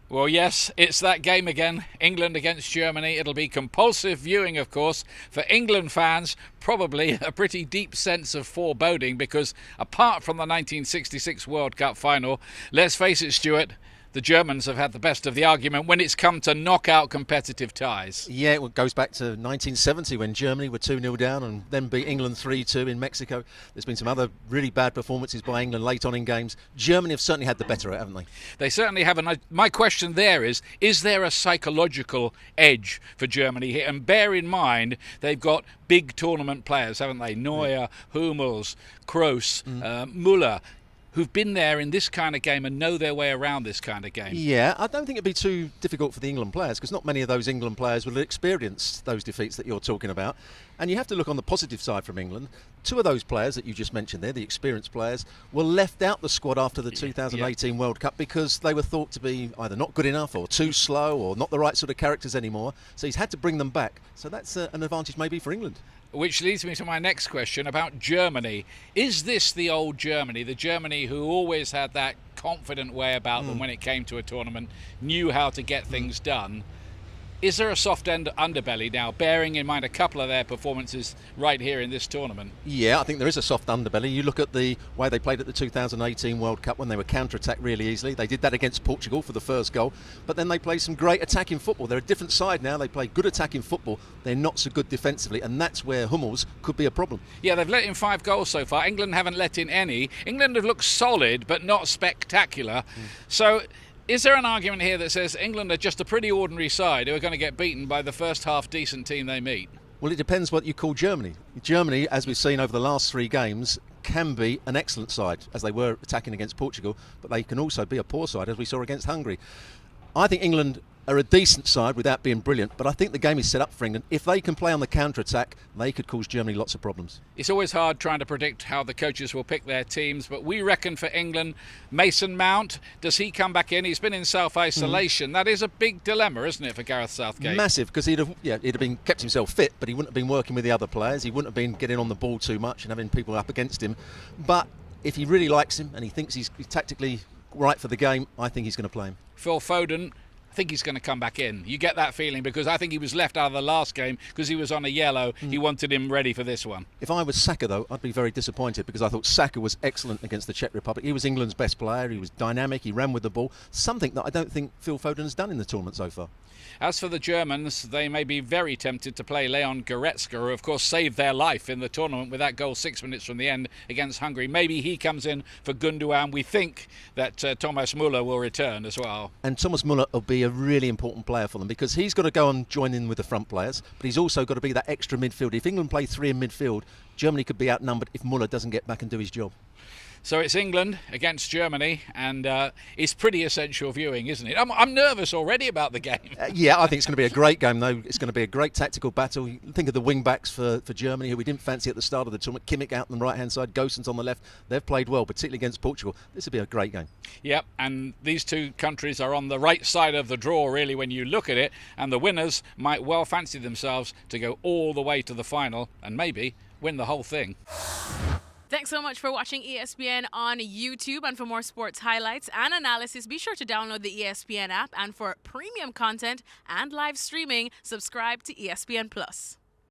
Well, yes, it's that game again, England against Germany. It'll be compulsive viewing, of course, for England fans. Probably a pretty deep sense of foreboding because apart from the 1966 World Cup final, let's face it, Stewart, the Germans have had the best of the argument when it's come to knockout competitive ties. Yeah, it goes back to 1970 when Germany were 2-0 down and then beat England 3-2 in Mexico. There's been some other really bad performances by England late on in games. Germany have certainly had the better of it, haven't they? They certainly have. And my question there is there a psychological edge for Germany here? And bear in mind, they've got big tournament players, haven't they? Neuer, Hummels, Kroos, Müller, who've been there in this kind of game and know their way around this kind of game. Yeah, I don't think it'd be too difficult for the England players because not many of those England players will experience those defeats that you're talking about. And you have to look on the positive side from England. Two of those players that you just mentioned there, the experienced players, were left out the squad after the 2018 World Cup because they were thought to be either not good enough or too slow or not the right sort of characters anymore. So he's had to bring them back. So that's an advantage maybe for England. Which leads me to my next question about Germany. Is this the old Germany, the Germany who always had that confident way about them when it came to a tournament, knew how to get things done? Is there a soft underbelly now, bearing in mind a couple of their performances right here in this tournament? Yeah, I think there is a soft underbelly. You look at the way they played at the 2018 World Cup when they were counter-attacked really easily. They did that against Portugal for the first goal, but then they played some great attacking football. They're a different side now. They play good attacking football. They're not so good defensively, and that's where Hummels could be a problem. Yeah, they've let in 5 goals so far. England haven't let in any. England have looked solid, but not spectacular. So is there an argument here that says England are just a pretty ordinary side who are going to get beaten by the first half decent team they meet? Well, it depends what you call Germany. Germany, as we've seen over the last 3 games, can be an excellent side, as they were attacking against Portugal, but they can also be a poor side, as we saw against Hungary. I think England are a decent side without being brilliant, but I think the game is set up for England. If they can play on the counter-attack, they could cause Germany lots of problems. It's always hard trying to predict how the coaches will pick their teams, but we reckon for England, Mason Mount, does he come back in? He's been in self-isolation. That is a big dilemma, isn't it, for Gareth Southgate? Massive, because he'd have been kept himself fit, but he wouldn't have been working with the other players. He wouldn't have been getting on the ball too much and having people up against him. But if he really likes him and he thinks he's tactically right for the game, I think he's going to play him. Phil Foden, I think he's going to come back in. You get that feeling because I think he was left out of the last game because he was on a yellow. He wanted him ready for this one. If I was Saka, though, I'd be very disappointed because I thought Saka was excellent against the Czech Republic. He was England's best player. He was dynamic. He ran with the ball. Something that I don't think Phil Foden has done in the tournament so far. As for the Germans, they may be very tempted to play Leon Goretzka, who of course saved their life in the tournament with that goal 6 minutes from the end against Hungary. Maybe he comes in for Gundogan. We think that Thomas Müller will return as well. And Thomas Müller will be a really important player for them because he's got to go and join in with the front players, but he's also got to be that extra midfield. If England play 3 in midfield, Germany could be outnumbered if Müller doesn't get back and do his job. So it's England against Germany, and it's pretty essential viewing, isn't it? I'm nervous already about the game. Yeah, I think it's going to be a great game, though. It's going to be a great tactical battle. Think of the wing-backs for Germany, who we didn't fancy at the start of the tournament. Kimmich out on the right-hand side, Gosens on the left. They've played well, particularly against Portugal. This will be a great game. Yep, and these two countries are on the right side of the draw, really, when you look at it, and the winners might well fancy themselves to go all the way to the final and maybe win the whole thing. Thanks so much for watching ESPN on YouTube. And for more sports highlights and analysis, be sure to download the ESPN app. And for premium content and live streaming, subscribe to ESPN Plus.